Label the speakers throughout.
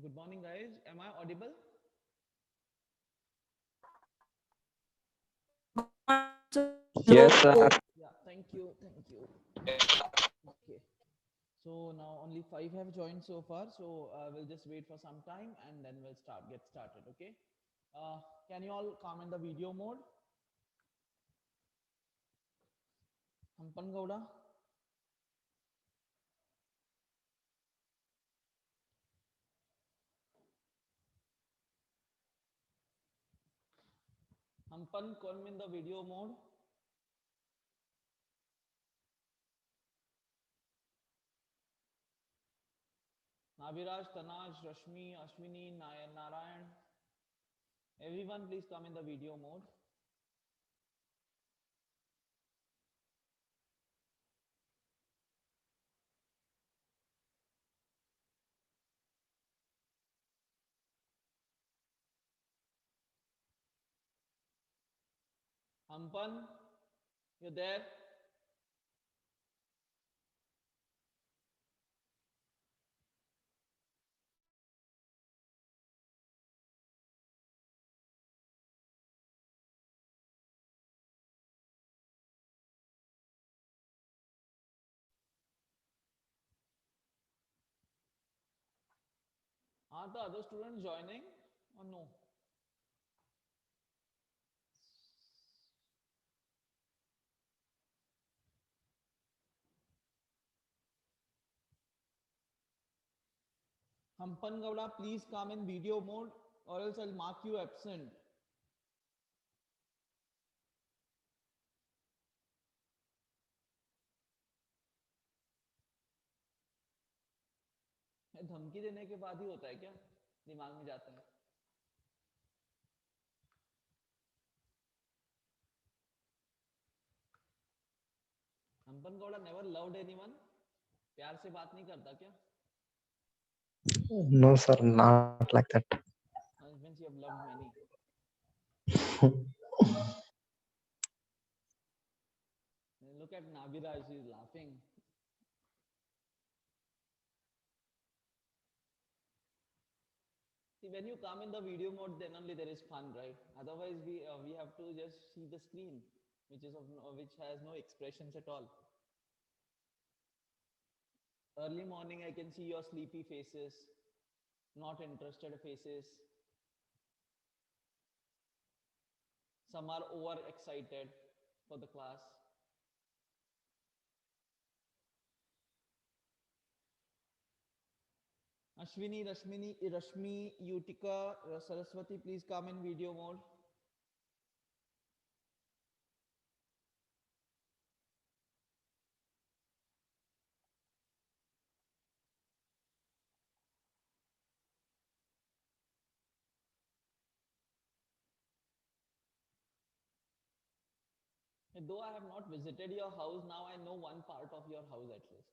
Speaker 1: Good morning, guys. Am I audible?
Speaker 2: Yes, sir.
Speaker 1: Yeah, thank you. Thank you. Okay. So now only five have joined so far. So we'll just wait for some time and then we'll get started. Okay. Uh, can you all come in the video mode? Hampan Gowda. Hampan, come in the video mode. Naviraj, Tanaj, Rashmi, Ashwini, Narayan. Everyone, please come in the video mode. Hampan, you there? Are the other students joining or no? Hampan Gowda, please come in video mode or else I'll mark you absent. धमकी देने के बाद ही होता है क्या? दिमाग में जाता है. हम्पन गौड़ा never loved anyone. प्यार से बात नहीं करता क्या?
Speaker 2: No, sir, not like that.
Speaker 1: Means you have loved many. Look at Nabira, she's laughing. See, when you come in the video mode, then only there is fun, right? Otherwise, we have to just see the screen, which has no expressions at all. Early morning, I can see your sleepy faces, not interested faces. Some are over excited for the class. Ashwini, Rashmi, Utika, Saraswati, please come in video mode. Though I have not visited your house, now I know one part of your house at least.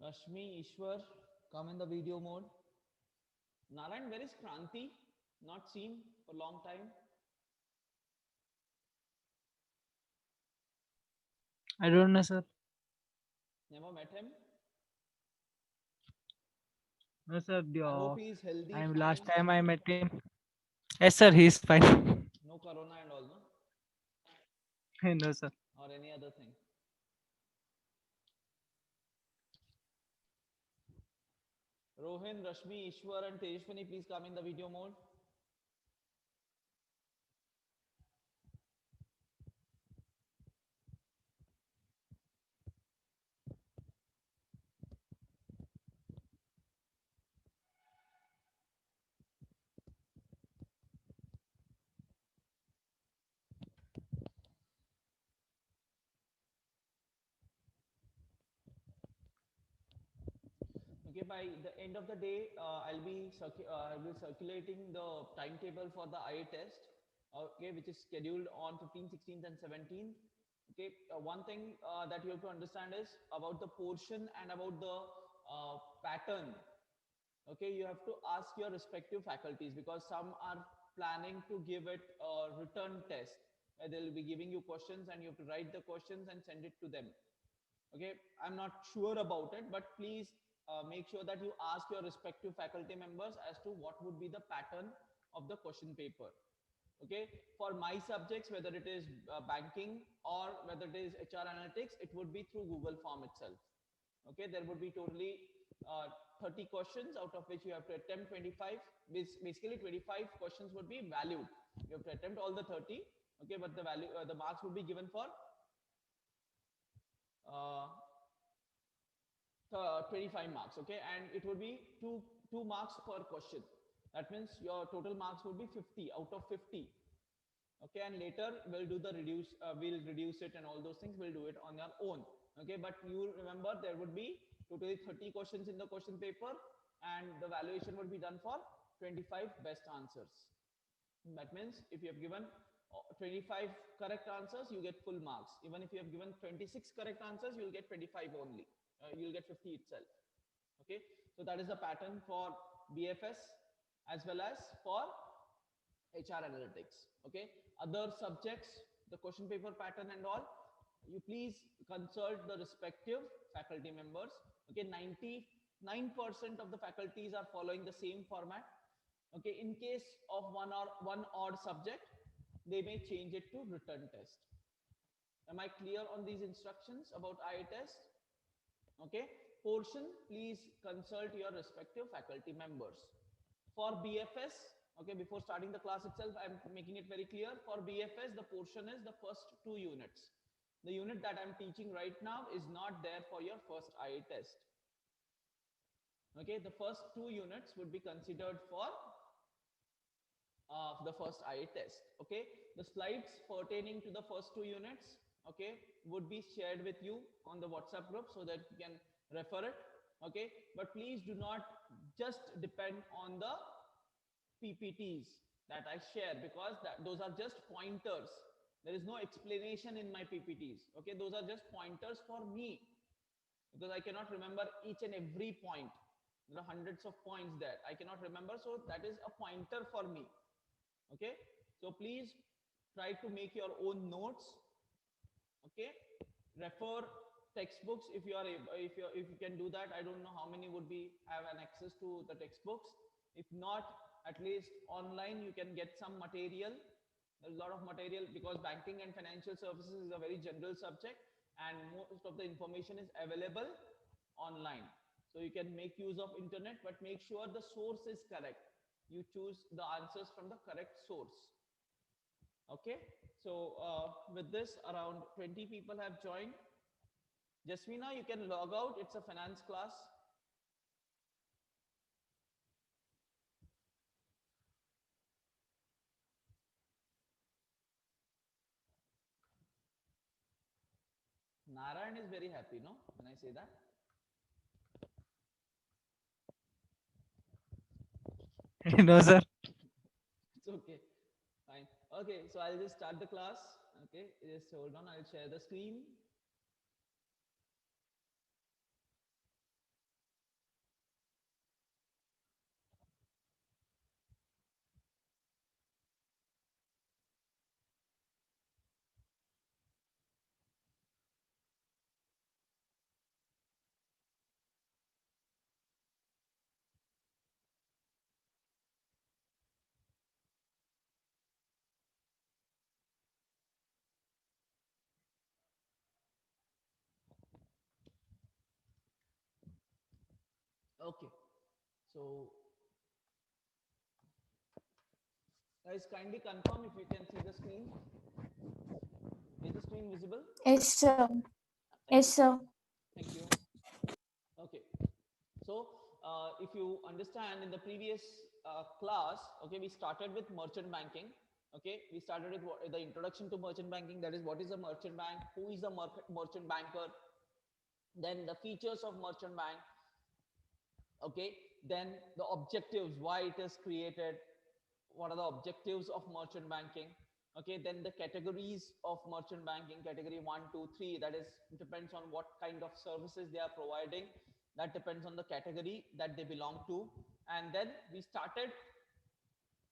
Speaker 1: Rashmi, Ishwar, come in the video mode. Narayan, where is Kranti? Not seen for a long time.
Speaker 3: I don't know, sir.
Speaker 1: Never met him.
Speaker 3: No, sir.
Speaker 1: I hope he is healthy,
Speaker 3: I'm
Speaker 1: fine.
Speaker 3: last time I met him. Yes, sir. He's fine.
Speaker 1: No corona and all, no?
Speaker 3: No, sir.
Speaker 1: Or any other thing. Rohin, Rashmi, Ishwar, and Tejshwani, please come in the video mode. Okay, by the end of the day, I'll be circulating the timetable for the IA test. Okay, which is scheduled on 15th, 16th, and 17th. Okay, one thing that you have to understand is about the portion and about the pattern. Okay, you have to ask your respective faculties because some are planning to give it a return test. where they'll be giving you questions and you have to write the questions and send it to them. Okay, I'm not sure about it, but please make sure that you ask your respective faculty members as to what would be the pattern of the question paper. Okay, for my subjects, whether it is banking or whether it is HR analytics, it would be through Google form itself. Okay, there would be totally 30 questions, out of which you have to attempt 25. Basically 25 questions would be valued. You have to attempt all the 30. Okay, but the value the marks would be given for uh, 25 marks. Okay, and it would be two marks per question. That means your total marks would be 50 out of 50. Okay, and later we'll reduce it and all those things, we'll do it on your own. Okay, but you remember there would be totally 30 questions in the question paper, and the valuation would be done for 25 best answers. That means if you have given 25 correct answers, you get full marks. Even if you have given 26 correct answers, you'll get 25 only. You'll get 50 itself. Okay, so that is the pattern for BFS as well as for HR analytics. Okay, other subjects, the question paper pattern and all, you please consult the respective faculty members. Okay, 99% of the faculties are following the same format. Okay, in case of one odd subject, they may change it to written test. Am I clear on these instructions about IA test? Okay, portion, please consult your respective faculty members. For BFS, okay, before starting the class itself, I'm making it very clear. For BFS, the portion is the first 2 units. The unit that I'm teaching right now is not there for your first IA test. Okay, the first 2 units would be considered for the first IA test. Okay, the slides pertaining to the first 2 units, okay, would be shared with you on the WhatsApp group so that you can refer it. Okay, but please do not just depend on the PPTs that I share, because those are just pointers. There is no explanation in my PPTs. Okay, those are just pointers for me, because I cannot remember each and every point. There are hundreds of points there. I cannot remember, so that is a pointer for me. Okay, so please try to make your own notes. Okay, refer textbooks if you are able, if you can do that. I don't know how many would be have an access to the textbooks. If not, at least online you can get some material. There's a lot of material, because banking and financial services is a very general subject, and most of the information is available online. So you can make use of internet, but make sure the source is correct. You choose the answers from the correct source. Okay, so with this, around 20 people have joined. Jasmina, you can log out. It's a finance class. Narayan is very happy, no, when I say that.
Speaker 3: No, sir.
Speaker 1: It's okay, fine. Okay, so I'll just start the class. Okay, just hold on. I'll share the screen. Okay, so guys, kindly confirm if you can see the screen. Is the screen visible?
Speaker 4: Yes, sir.
Speaker 1: Thank
Speaker 4: Yes,
Speaker 1: you.
Speaker 4: sir.
Speaker 1: Thank you. Okay. So, if you understand, in the previous class, okay, we started with merchant banking. Okay, we started with the introduction to merchant banking. That is, what is a merchant bank? Who is a merchant banker? Then the features of merchant bank. Okay, then the objectives, why it is created, what are the objectives of merchant banking. Okay, then the categories of merchant banking, category 1, 2, 3, that is depends on what kind of services they are providing, that depends on the category that they belong to. And then we started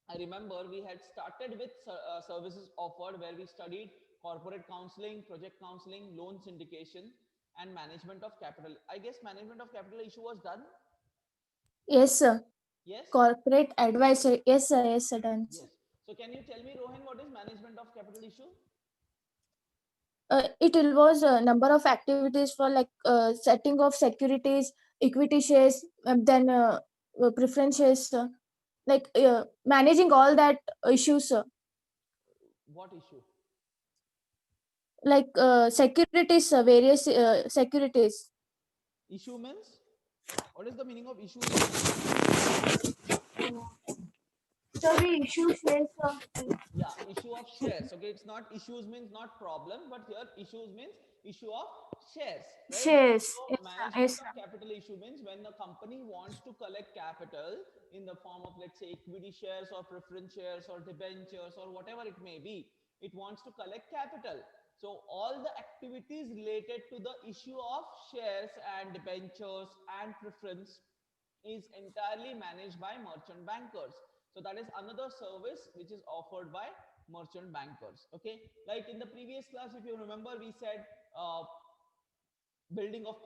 Speaker 1: I remember we had started with services offered where we studied corporate counseling, project counseling, loan syndication, and management of capital. I guess management of capital issue was done.
Speaker 4: Yes, sir.
Speaker 1: Yes.
Speaker 4: Corporate advisor. Yes, sir, done, sir.
Speaker 1: Yes. So can you tell me, Rohan, what is management of capital issue?
Speaker 4: It involves a number of activities for like setting of securities, equity shares, preference shares, like managing all that issues,
Speaker 1: What issue?
Speaker 4: like securities, various securities.
Speaker 1: Issue means? What is the meaning of issue here?
Speaker 4: So we issue shares.
Speaker 1: Yeah, issue of shares. Okay, it's not issues means not problem, but here issues means issue of shares, right?
Speaker 4: Shares.
Speaker 1: So
Speaker 4: Yes, sir.
Speaker 1: management
Speaker 4: Yes,
Speaker 1: of
Speaker 4: sir.
Speaker 1: capital issue means when the company wants to collect capital in the form of, let's say, equity shares or preference shares or debentures or whatever it may be, it wants to collect capital. So all the activities related to the issue of shares and debentures and preference is entirely managed by merchant bankers. So that is another service which is offered by merchant bankers. Okay, like in the previous class, if you remember, we said uh, building of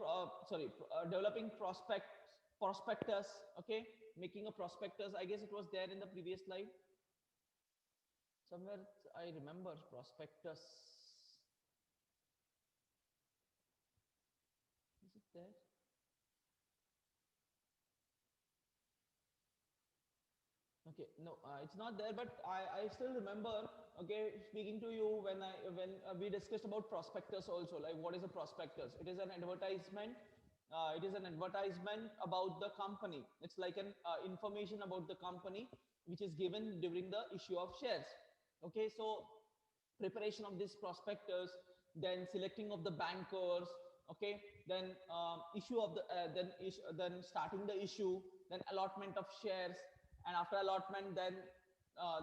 Speaker 1: developing prospectus. Okay, making a prospectus. I guess it was there in the previous slide somewhere. I remember prospectus. Is it there? Okay, no, it's not there, but I still remember, okay, speaking to you when we discussed about prospectus also, like what is a prospectus? It is an advertisement. It is an advertisement about the company. It's like an information about the company which is given during the issue of shares. Okay, so preparation of this prospectus, then selecting of the bankers, okay, then issue of the then starting the issue, then allotment of shares, and after allotment, then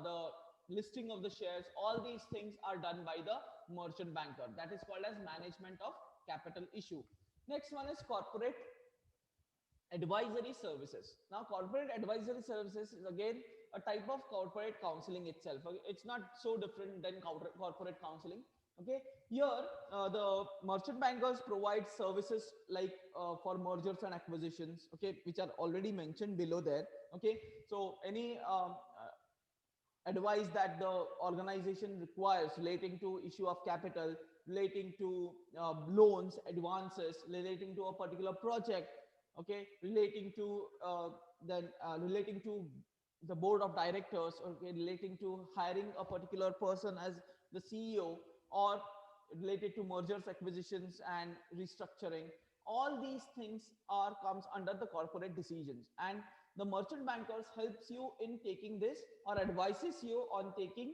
Speaker 1: the listing of the shares. All these things are done by the merchant banker. That is called as management of capital issue. Next one is corporate advisory services. Now, corporate advisory services is again a type of corporate counseling itself. Okay? It's not so different than corporate counseling. Okay, here the merchant bankers provide services like for mergers and acquisitions. Okay, which are already mentioned below there. Okay, so any advice that the organization requires relating to issue of capital, relating to loans, advances, relating to a particular project, okay, relating to the board of directors, okay, relating to hiring a particular person as the CEO, or related to mergers, acquisitions, and restructuring. All these things are comes under the corporate decisions, and the merchant bankers helps you in taking this or advises you on taking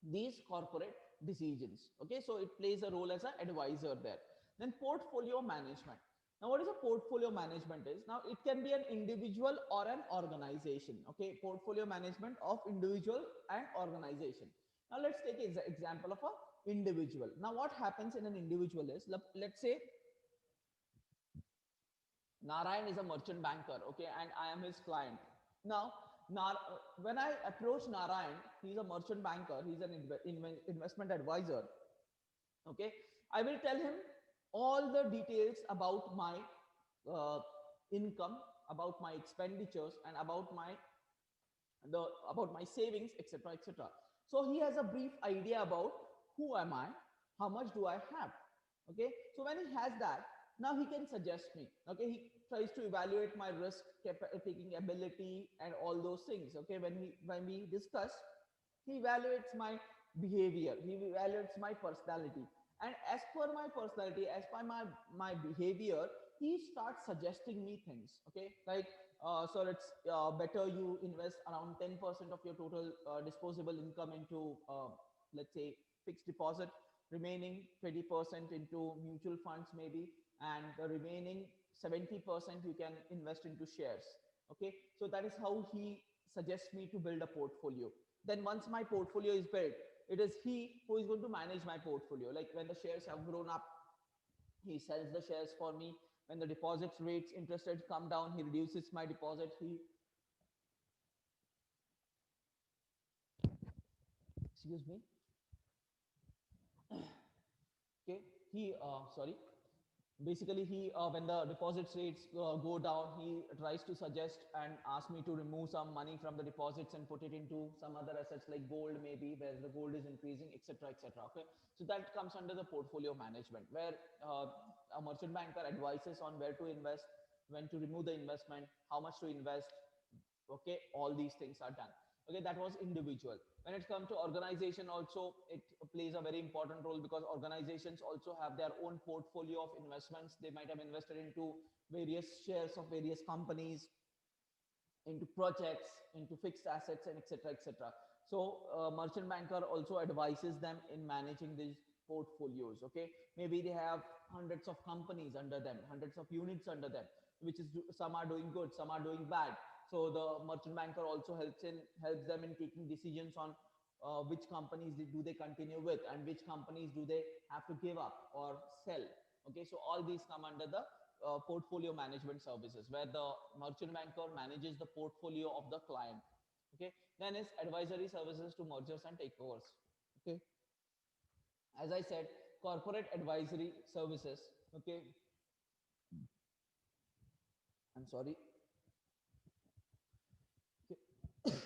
Speaker 1: these corporate decisions. Okay, so it plays a role as an advisor there. Then portfolio management. Now, what is a portfolio management is? Now, it can be an individual or an organization. Okay, portfolio management of individual and organization. Now, let's take an example of a individual. Now, what happens in an individual is, let's say Narayan is a merchant banker, okay, and I am his client. Now, when I approach Narayan, he's a merchant banker, he's an investment advisor, okay. I will tell him all the details about my uh, income, about my expenditures, and about my savings, etc., etc. So he has a brief idea about who am I, how much do I have. Okay, so when he has that, now he can suggest me. Okay, he tries to evaluate my risk taking ability and all those things. Okay, when we discuss, he evaluates my behavior, he evaluates my personality, and as per my personality, as per my behavior, he starts suggesting me things. Okay, like so it's better you invest around 10% of your total disposable income into let's say fixed deposit, remaining 20% into mutual funds maybe, and the remaining 70% you can invest into shares. Okay, so that is how he suggests me to build a portfolio. Then once my portfolio is built, it is he who is going to manage my portfolio. Like when the shares have grown up, he sells the shares for me. When the deposit rates, interest rates come down, he reduces my deposit. He excuse me. Okay, he sorry. Basically, he when the deposit rates go down, he tries to suggest and ask me to remove some money from the deposits and put it into some other assets like gold, maybe where the gold is increasing, etc., etc. Okay, so that comes under the portfolio management, where a merchant banker advises on where to invest, when to remove the investment, how much to invest. Okay, all these things are done. Okay, that was individual. When it comes to organization also, it plays a very important role, because organizations also have their own portfolio of investments. They might have invested into various shares of various companies, into projects, into fixed assets, and etc., etc. So merchant banker also advises them in managing these portfolios. Okay, maybe they have hundreds of companies under them, hundreds of units under them, which is some are doing good, some are doing bad. So the merchant banker also helps them in taking decisions on which companies do they continue with, and which companies do they have to give up or sell. Okay, so all these come under the portfolio management services, where the merchant banker manages the portfolio of the client. Okay, then is advisory services to mergers and takeovers. Okay, as I said, corporate advisory services. Okay, I'm sorry. Okay.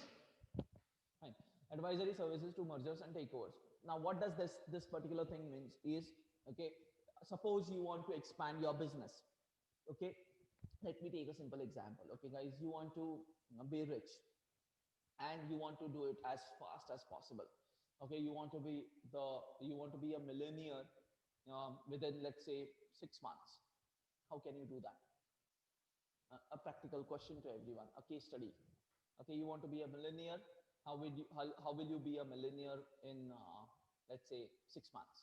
Speaker 1: Fine. Advisory services to mergers and takeovers. Now, what does this particular thing means is, okay, suppose you want to expand your business. Okay, let me take a simple example. Okay, guys, you want to be rich, and you want to do it as fast as possible. Okay, you want to be a millionaire within, let's say, 6 months. How can you do that? A practical question to everyone, a case study. Okay, you want to be a millionaire. How will you be a millionaire in let's say 6 months?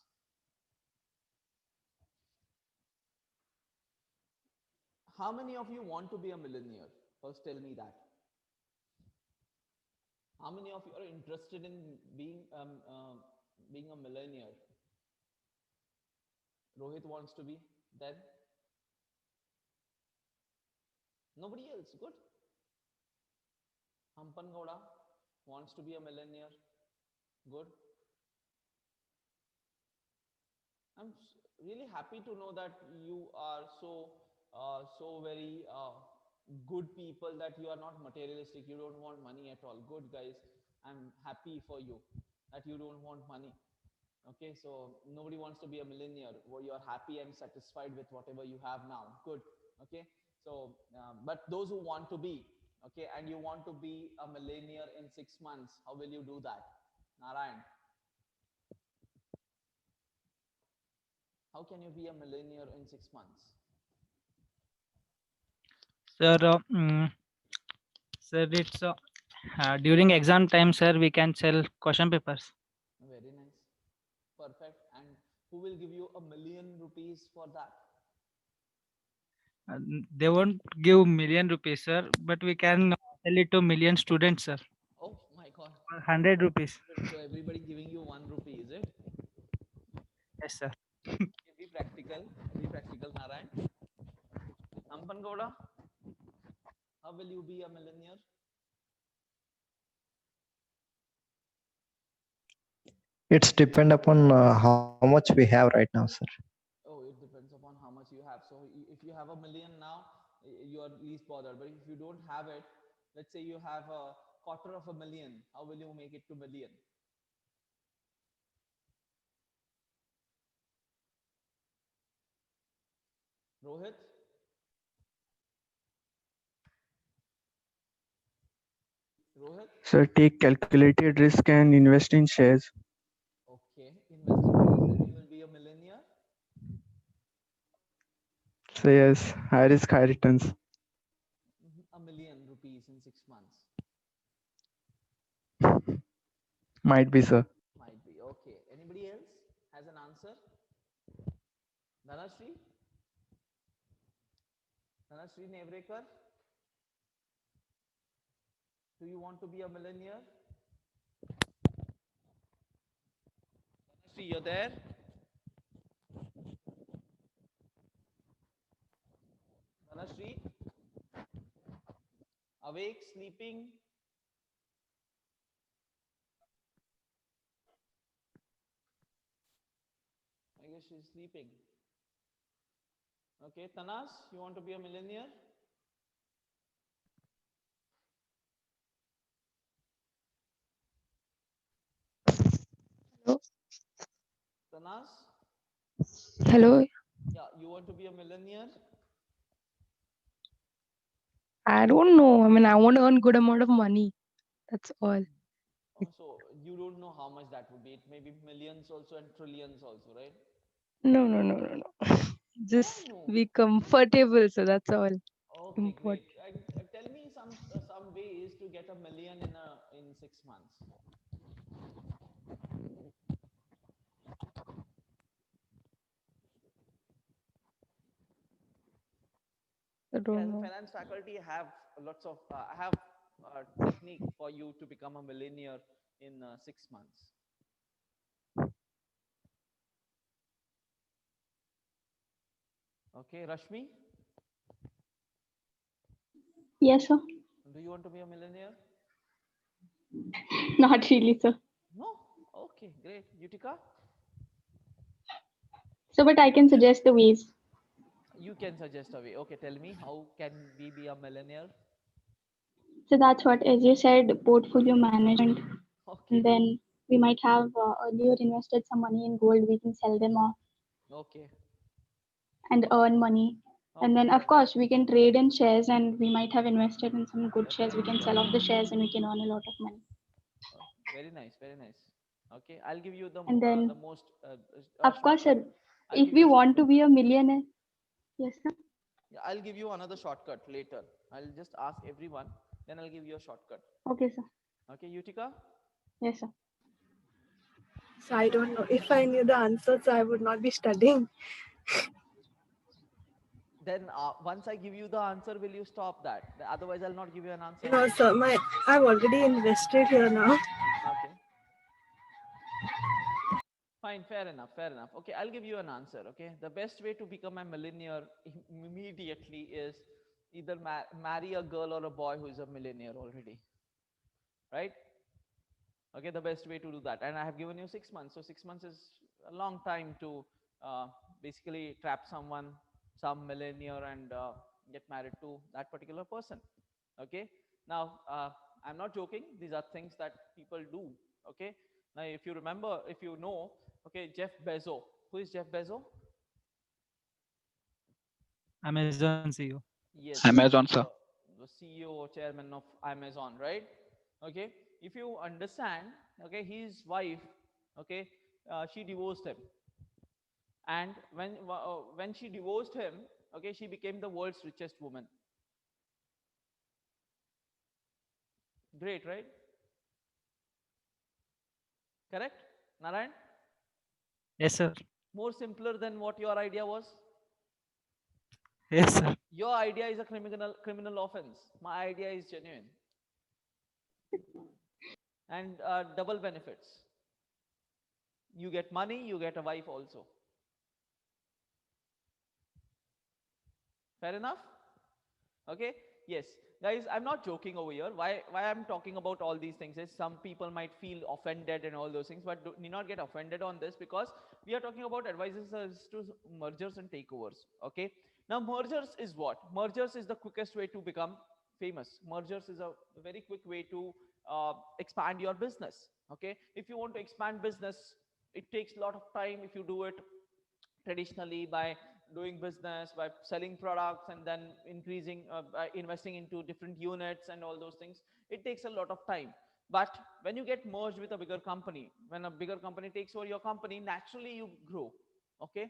Speaker 1: How many of you want to be a millionaire? First, tell me that. How many of you are interested in being a millionaire? Rohit wants to be. Then nobody else. Good. Hampan Gowda wants to be a millionaire. Good. I'm really happy to know that you are so very good people, that you are not materialistic. You don't want money at all. Good, guys. I'm happy for you that you don't want money. Okay, so nobody wants to be a millionaire. Well, you are happy and satisfied with whatever you have now. Good. Okay, so but those who want to be, okay, and you want to be a millionaire in 6 months, how will you do that? Narayan, how can you be a millionaire in 6 months?
Speaker 3: Sir, sir, it's during exam time, sir, we can sell question papers.
Speaker 1: Very nice. Perfect. And who will give you ₹1,000,000 for that?
Speaker 3: They won't give million rupees, sir, but we can sell it to million students, sir.
Speaker 1: Oh my God.
Speaker 3: 100 rupees.
Speaker 1: So everybody giving you ₹1, is it?
Speaker 3: Yes, sir.
Speaker 1: Be practical. Be practical, Narayan. Ampan Gowda, how will you be a millionaire?
Speaker 2: It's depend upon how much we have right now, sir.
Speaker 1: Oh, it depends upon how much you have. So if you have $1,000,000 now, you are least bothered. But if you don't have it, let's say you have a quarter of a million, how will you make it to million? Rohit, Rohit.
Speaker 5: So take calculated risk and invest in shares.
Speaker 1: Okay, invest in shares and you will be a millionaire.
Speaker 5: So yes, high risk, high returns.
Speaker 1: ₹1,000,000 in 6 months.
Speaker 5: Might be, sir.
Speaker 1: Might be. Okay. Anybody else has an answer? Dhanashree? Dhanashree Nevrekar? Do you want to be a millionaire? Dhanashree, you're there? Dhanashree? Awake, sleeping? she's sleeping. Okay, Tanas, you want to be a millionaire?
Speaker 6: Hello.
Speaker 1: Tanas,
Speaker 6: Hello.
Speaker 1: yeah, you want to be a millionaire?
Speaker 6: I don't know. I mean, I want to earn good amount of money. That's all.
Speaker 1: So you don't know how much that would be. It may be millions also and trillions also, right?
Speaker 6: No, no, no, no, no.
Speaker 1: Why
Speaker 6: Just
Speaker 1: no?
Speaker 6: be comfortable. So that's all.
Speaker 1: Okay,
Speaker 6: Important.
Speaker 1: great. And tell me some ways to get a million in 6 months.
Speaker 6: I
Speaker 1: Okay, as
Speaker 6: don't
Speaker 1: a
Speaker 6: know.
Speaker 1: finance faculty, I have technique for you to become a millionaire in 6 months. Okay, Rashmi,
Speaker 7: Yes, sir.
Speaker 1: do you want to be a millionaire?
Speaker 7: Not really, sir.
Speaker 1: No? Okay, great. Utica,
Speaker 7: So, but I can suggest the ways.
Speaker 1: you can suggest a way. Okay, tell me, how can we be a millionaire?
Speaker 7: So that's what, as you said, portfolio management.
Speaker 1: Okay,
Speaker 7: And then we might have earlier invested some money in gold. We can sell them off
Speaker 1: okay,
Speaker 7: and earn money. And
Speaker 1: okay,
Speaker 7: then, of course, we can trade in shares, and we might have invested in some good shares. We can sell off the shares and we can earn a lot of money.
Speaker 1: oh, very nice, very nice. Okay, I'll give you
Speaker 7: And
Speaker 1: the
Speaker 7: then,
Speaker 1: most
Speaker 7: of course,
Speaker 1: shortcut.
Speaker 7: sir,
Speaker 1: I'll
Speaker 7: if
Speaker 1: give you
Speaker 7: we
Speaker 1: a
Speaker 7: want
Speaker 1: shortcut.
Speaker 7: to be a millionaire, yes, sir.
Speaker 1: Yeah, I'll give you another shortcut later. I'll just ask everyone, then I'll give you a shortcut.
Speaker 7: Okay, sir.
Speaker 1: Okay, Utica?
Speaker 7: Yes, sir.
Speaker 8: So I don't know. If I knew the answers, I would not be studying.
Speaker 1: Then once I give you the answer, will you stop that? Otherwise, I'll not give you an answer.
Speaker 8: No, sir. I've already invested here now.
Speaker 1: Okay. Fine, fair enough, fair enough. Okay, I'll give you an answer. Okay, the best way to become a millionaire immediately is either marry a girl or a boy who is a millionaire already, right? Okay, the best way to do that. And I have given you 6 months. So 6 months is a long time to uh, basically trap someone, some millionaire, and get married to that particular person. Okay. Now, I'm not joking. These are things that people do. Okay. Now, if you remember, if you know, okay, Jeff Bezos. Who is Jeff Bezos?
Speaker 3: Amazon CEO.
Speaker 1: Yes,
Speaker 9: Amazon, sir.
Speaker 1: the CEO or chairman of Amazon, right? Okay, if you understand, okay, his wife, okay, she divorced him, and when she divorced him, okay, she became the world's richest woman. Great, right? Correct, Narayan?
Speaker 3: Yes, sir.
Speaker 1: More simpler than what your idea was.
Speaker 3: Yes, sir.
Speaker 1: Your idea is a criminal offense. My idea is genuine, and double benefits. You get money, you get a wife also. Fair enough? Okay, yes, guys, I'm not joking over here. Why I'm talking about all these things is some people might feel offended and all those things, but need not get offended on this, because we are talking about advices as to mergers and takeovers. Okay, now mergers is what? Mergers is the quickest way to become famous. Mergers is a very quick way to expand your business. Okay, if you want to expand business, it takes a lot of time if you do it traditionally by doing business, by selling products, and then increasing by investing into different units and all those things. It takes a lot of time. But when you get merged with a bigger company, when a bigger company takes over your company, naturally you grow. Okay,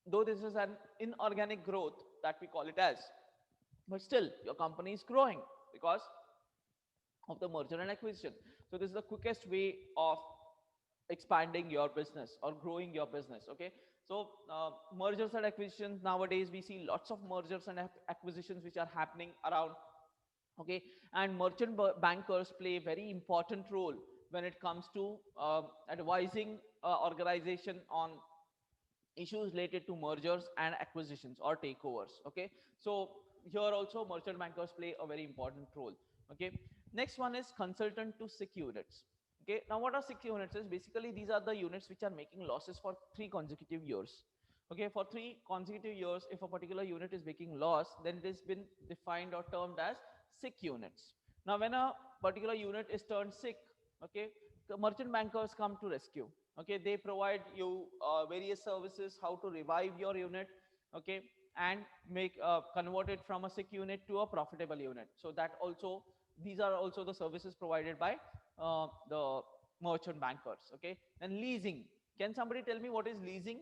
Speaker 1: though this is an inorganic growth that we call it as, but still your company is growing because of the merger and acquisition. So this is the quickest way of expanding your business or growing your business. Okay, so mergers and acquisitions, nowadays we see lots of mergers and acquisitions which are happening around. Okay, and merchant bankers play a very important role when it comes to advising organization on issues related to mergers and acquisitions or takeovers. Okay, so here also merchant bankers play a very important role. Okay, next one is consultant to SEC units. Okay, now what are 6 units is basically these are the units which are making losses for 3 consecutive years. Okay, for 3 consecutive years, if a particular unit is making loss, then it has been defined or termed as sick units. Now, when a particular unit is turned sick, okay, the merchant bankers come to rescue. Okay, they provide you various services, how to revive your unit, okay, and make convert it from a sick unit to a profitable unit. So that also, these are also the services provided by the merchant bankers. Okay, and leasing. Can somebody tell me what is leasing?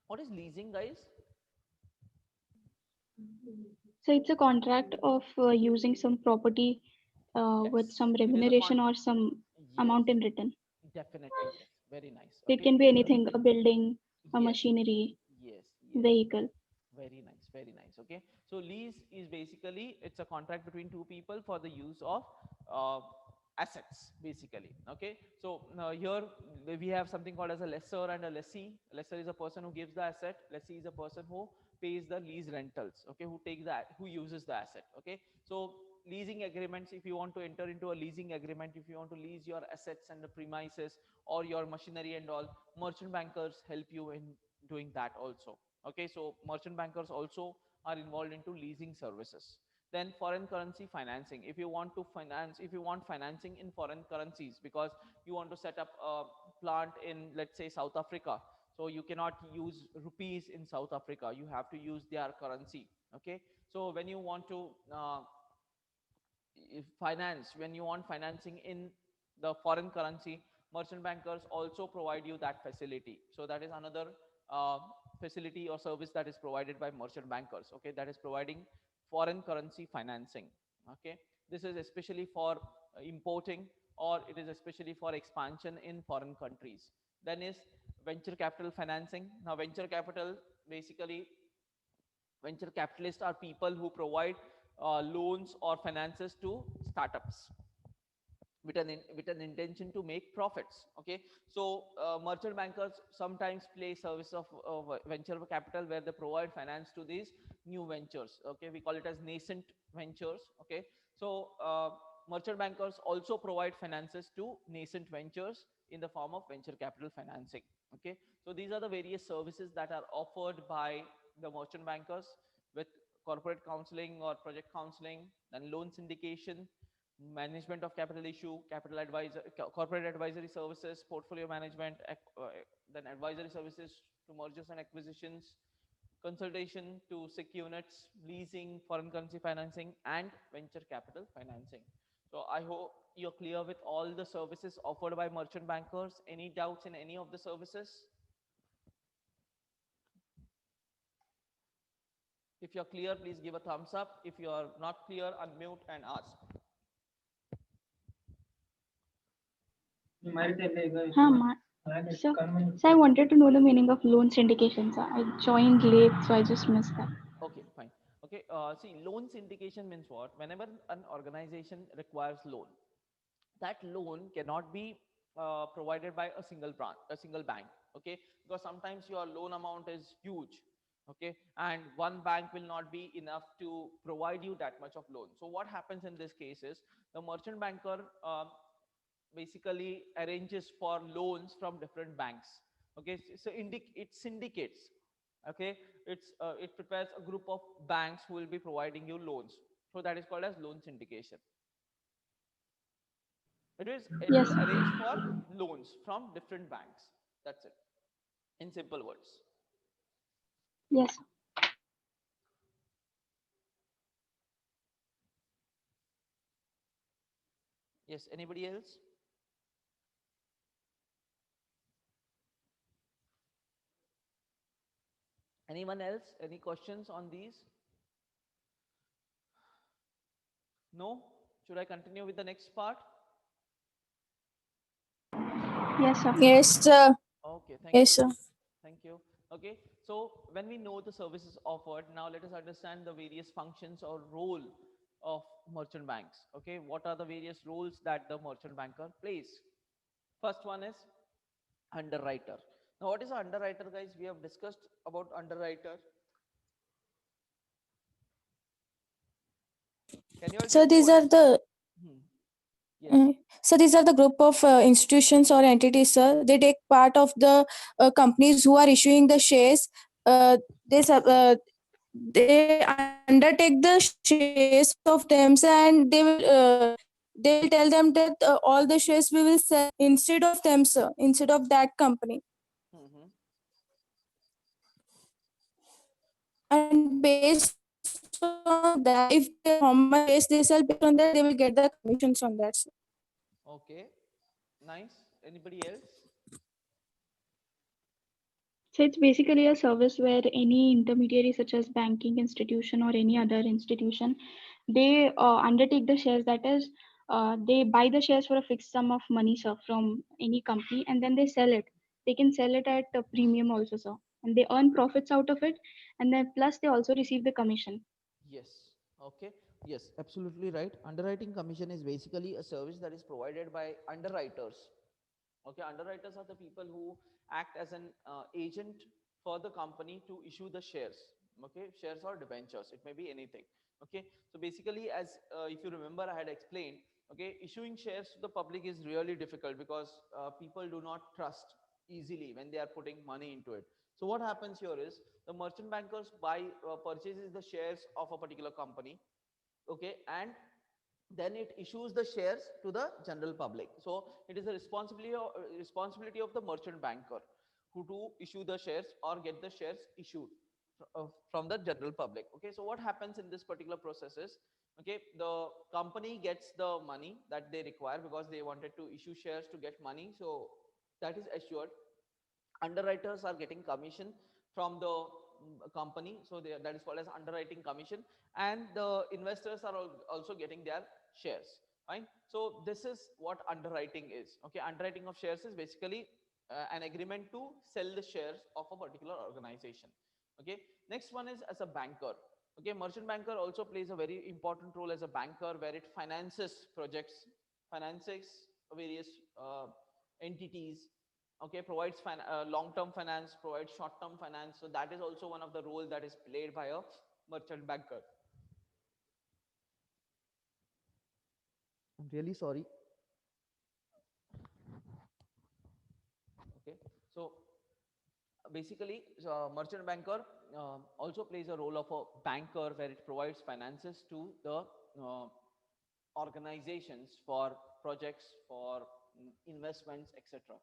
Speaker 1: What is leasing, guys?
Speaker 7: So it's a contract of using some property with
Speaker 1: Yes,
Speaker 7: some
Speaker 1: it is a
Speaker 7: remuneration or some
Speaker 1: yes,
Speaker 7: amount in return.
Speaker 1: definitely, yes, very nice.
Speaker 7: It
Speaker 1: Okay,
Speaker 7: can be anything, a building, a
Speaker 1: yes,
Speaker 7: machinery,
Speaker 1: yes, yes,
Speaker 7: vehicle.
Speaker 1: very nice, very nice. Okay, so lease is basically it's a contract between two people for the use of uh, assets, basically. Okay, so here we have something called as a lessor and a lessee. Lessor is a person who gives the asset. Lessee is a person who pays the lease rentals. Okay, who takes that, who uses the asset. Okay, so leasing agreements, if you want to enter into a leasing agreement, if you want to lease your assets and the premises or your machinery and all, merchant bankers help you in doing that also. Okay, so merchant bankers also are involved into leasing services. Then foreign currency financing, if you want to finance, if you want financing in foreign currencies because you want to set up a plant in, let's say, South Africa, so you cannot use rupees in South Africa, you have to use their currency. Okay, so when you want to finance, when you want financing in the foreign currency, merchant bankers also provide you that facility. So that is another uh, facility or service that is provided by merchant bankers. Okay, that is providing foreign currency financing. Okay, this is especially for importing, or it is especially for expansion in foreign countries. Then is venture capital financing. Now venture capital, basically venture capitalists are people who provide loans or finances to startups with an intention to make profits. Okay, so merchant bankers sometimes play service of venture capital where they provide finance to these new ventures. Okay, we call it as nascent ventures. Okay, so merchant bankers also provide finances to nascent ventures in the form of venture capital financing. Okay, so these are the various services that are offered by the merchant bankers, with corporate counseling or project counseling, then loan syndication, management of capital issue, capital advisor, corporate advisory services, portfolio management, then advisory services to mergers and acquisitions, consultation to SIC units, leasing, foreign currency financing, and venture capital financing. So I hope you're clear with all the services offered by merchant bankers. Any doubts in any of the services? If you're clear, please give a thumbs up. If you are not clear, unmute and ask.
Speaker 7: So I wanted to know the meaning of loan syndication. Sir. I joined late, so I just missed that.
Speaker 1: Okay, fine. Okay, see, loan syndication means what? Whenever an organization requires loan, that loan cannot be provided by a single branch, a single bank. Okay, because sometimes your loan amount is huge. Okay, and one bank will not be enough to provide you that much of loan. So what happens in this case is the merchant banker basically arranges for loans from different banks. Okay, so it syndicates. Okay, it prepares a group of banks who will be providing you loans. So that is called as loan syndication. It
Speaker 7: Yes.
Speaker 1: will arrange for loans from different banks. That's it, in simple words.
Speaker 7: Yes.
Speaker 1: Yes, anybody else? Anyone else? Any questions on these? No? Should I continue with the next part?
Speaker 7: Yes, sir.
Speaker 4: Yes, sir.
Speaker 1: Okay, thank
Speaker 4: Yes,
Speaker 1: you.
Speaker 4: sir.
Speaker 1: Thank you. Okay, so when we know the services offered, now let us understand the various functions or role of merchant banks. Okay, what are the various roles that the merchant banker plays? First one is underwriter. Now, what is an underwriter, guys? We have discussed about underwriter. Can you all
Speaker 4: So
Speaker 1: tell me
Speaker 4: these
Speaker 1: what
Speaker 4: are
Speaker 1: is?
Speaker 4: the
Speaker 1: Hmm. Yes.
Speaker 4: So these are the group of institutions or entities, sir. They take part of the companies who are issuing the shares. They they undertake the shares of them, and they will tell them that all the shares we will sell instead of them, sir, instead of that company.
Speaker 1: Mm-hmm.
Speaker 4: And based on that, if they how much shares they sell, based on that, they will get the commissions on that, sir.
Speaker 1: Okay. Nice. Anybody else?
Speaker 7: So it's basically a service where any intermediary, such as banking institution or any other institution, they undertake the shares. That is, they buy the shares for a fixed sum of money, sir, from any company, and then they sell it. They can sell it at a premium also, sir, and they earn profits out of it, and then plus they also receive the commission.
Speaker 1: Yes. Okay. Yes, absolutely right. Underwriting commission is basically a service that is provided by underwriters. Okay, underwriters are the people who act as an agent for the company to issue the shares. Okay, shares or debentures, it may be anything. Okay, so basically, as if you remember, I had explained. Okay, issuing shares to the public is really difficult because people do not trust easily when they are putting money into it. So what happens here is the merchant bankers buy purchases the shares of a particular company. Okay, and then it issues the shares to the general public. So it is a responsibility of the merchant banker who to issue the shares or get the shares issued from the general public. Okay, so what happens in this particular process is, okay, the company gets the money that they require because they wanted to issue shares to get money, so that is assured. Underwriters are getting commission from the company, so that is called as underwriting commission, and the investors are also getting their shares. Fine, so this is what underwriting is. Okay, underwriting of shares is basically an agreement to sell the shares of a particular organization. Okay, next one is as a banker. Okay, merchant banker also plays a very important role as a banker, where it finances projects, finances various entities. Okay, provides long term finance, provides short term finance. So that is also one of the role that is played by a merchant banker. I'm really sorry. Okay, so basically merchant banker also plays a role of a banker, where it provides finances to the uh, organizations for projects, for investments, etc.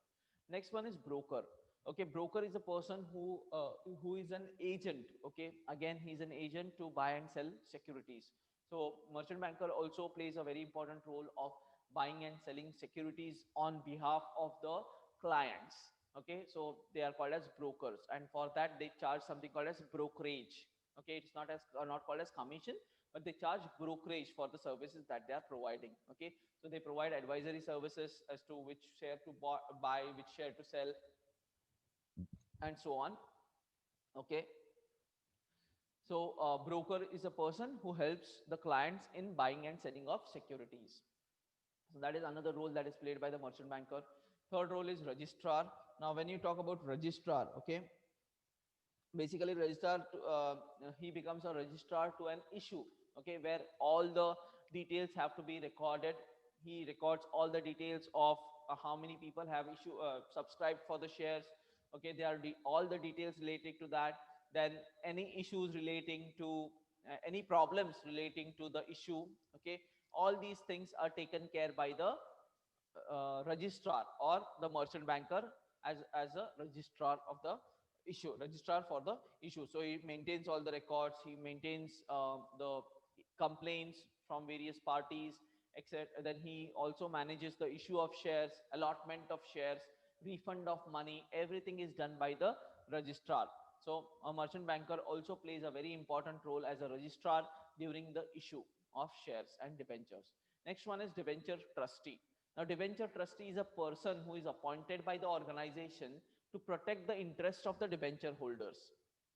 Speaker 1: Next one is broker. Okay, broker is a person who is an agent. Okay, again, he's an agent to buy and sell securities. So merchant banker also plays a very important role of buying and selling securities on behalf of the clients. Okay, so they are called as brokers, and for that they charge something called as brokerage. Okay, it's not called as commission, but they charge brokerage for the services that they are providing. Okay, so they provide advisory services as to which share to buy, which share to sell, and so on. Okay, so broker is a person who helps the clients in buying and selling of securities. So that is another role that is played by the merchant banker. Third role is registrar. Now when you talk about registrar, okay, basically registrar he becomes a registrar to an issue. Okay, where all the details have to be recorded. He records all the details of how many people have subscribed for the shares. Okay, there are all the details related to that. Then any issues relating to any problems relating to the issue. Okay, all these things are taken care by the registrar or the merchant banker, as a registrar of the issue, registrar for the issue. So he maintains all the records, he maintains the complaints from various parties, etc. Then he also manages the issue of shares, allotment of shares, refund of money. Everything is done by the registrar. So a merchant banker also plays a very important role as a registrar during the issue of shares and debentures. Next one is debenture trustee. Now, debenture trustee is a person who is appointed by the organization to protect the interest of the debenture holders.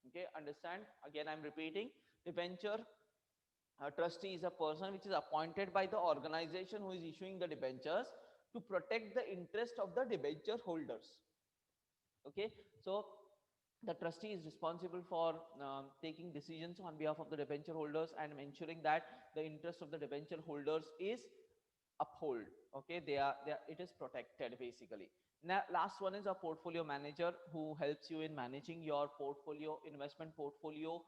Speaker 1: Okay, understand? Again, I'm repeating. Debenture trustee is a person which is appointed by the organization who is issuing the debentures to protect the interest of the debenture holders. Okay, so the trustee is responsible for taking decisions on behalf of the debenture holders and ensuring that the interest of the debenture holders is uphold. Okay, it is protected basically. Now last one is a portfolio manager who helps you in managing your portfolio, investment portfolio,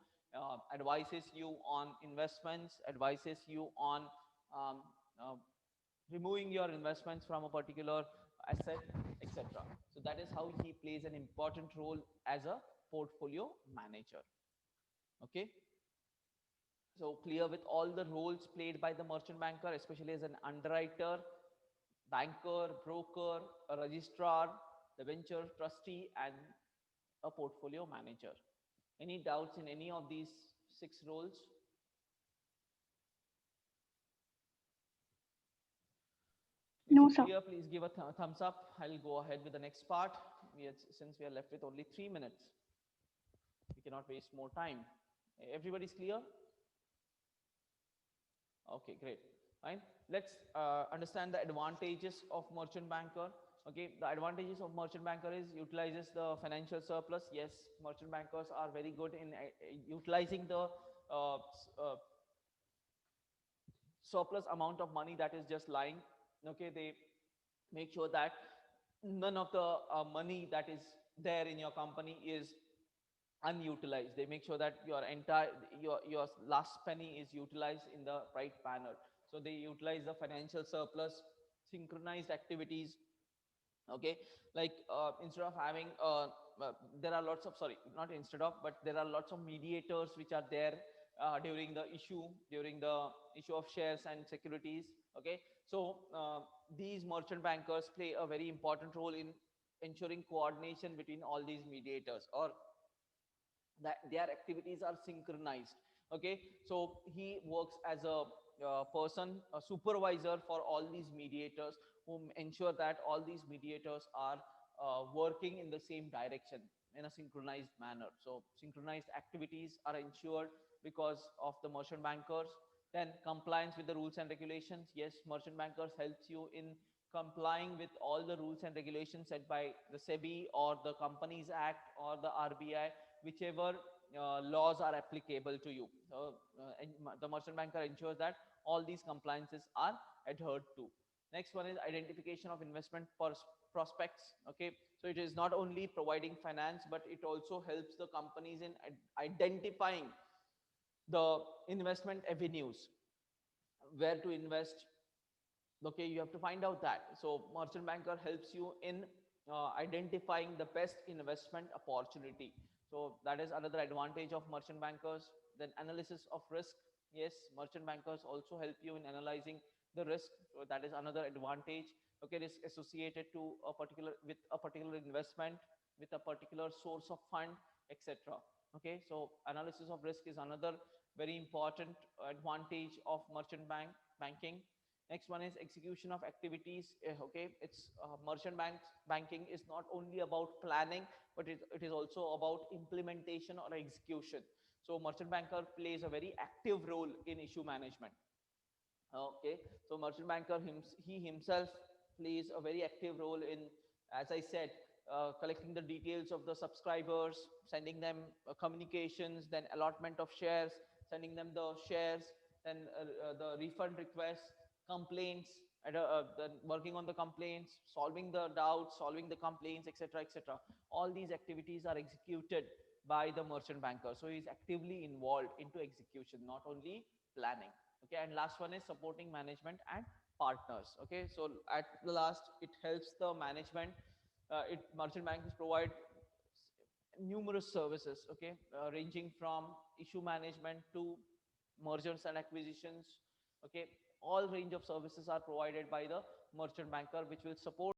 Speaker 1: advises you on investments, advises you on um, uh, removing your investments from a particular asset, etc. So that is how he plays an important role as a portfolio manager. Okay, so clear with all the roles played by the merchant banker, especially as an underwriter, banker, broker, a registrar, the venture trustee, and a portfolio manager. Any doubts in any of these 6 roles? If
Speaker 7: No,
Speaker 1: it's
Speaker 7: sir.
Speaker 1: clear, please give a thumbs up. I'll go ahead with the next part. Since we are left with only 3 minutes, we cannot waste more time. Everybody's clear? Okay, great. Fine. Let's understand the advantages of merchant banker. Okay, the advantages of merchant banker is utilizes the financial surplus. Yes, merchant bankers are very good in utilizing the surplus amount of money that is just lying. Okay, they make sure that none of the money that is there in your company is unutilized. They make sure that your last penny is utilized in the right manner. So they utilize the financial surplus, synchronized activities. Okay, like instead of having there are lots of, sorry, not instead of, but there are lots of mediators which are there during the issue of shares and securities. Okay, so these merchant bankers play a very important role in ensuring coordination between all these mediators, or that their activities are synchronized. Okay, so he works as a person, a supervisor for all these mediators, who ensure that all these mediators are working in the same direction in a synchronized manner. So synchronized activities are ensured because of the merchant bankers. Then compliance with the rules and regulations. Yes, merchant bankers helps you in complying with all the rules and regulations set by the SEBI or the Companies Act or the RBI, whichever laws are applicable to you. So the merchant banker ensures that all these compliances are adhered to. Next one is identification of investment prospects. Okay, so it is not only providing finance, but it also helps the companies in identifying the investment avenues, where to invest. Okay, you have to find out that. So merchant banker helps you in identifying the best investment opportunity. So that is another advantage of merchant bankers. Then analysis of risk. Yes, merchant bankers also help you in analyzing the risk. So that is another advantage. Okay, risk associated to a particular, with a particular investment, with a particular source of fund, etc. Okay, so analysis of risk is another very important advantage of banking. Next one is execution of activities. Okay, it's merchant banking is not only about planning, but it is also about implementation or execution. So merchant banker plays a very active role in issue management. Okay, so merchant banker he himself plays a very active role in, as I said, collecting the details of the subscribers, sending them communications, then allotment of shares, sending them the shares, then the refund requests, complaints, then working on the complaints, solving the doubts, solving the complaints, etc., etc. All these activities are executed by the merchant banker. So he is actively involved into execution, not only planning. Okay, and last one is supporting management and partners. Okay, so at the last, it helps the management. Merchant banks provide numerous services. Okay, ranging from issue management to mergers and acquisitions. Okay, all range of services are provided by the merchant banker, which will support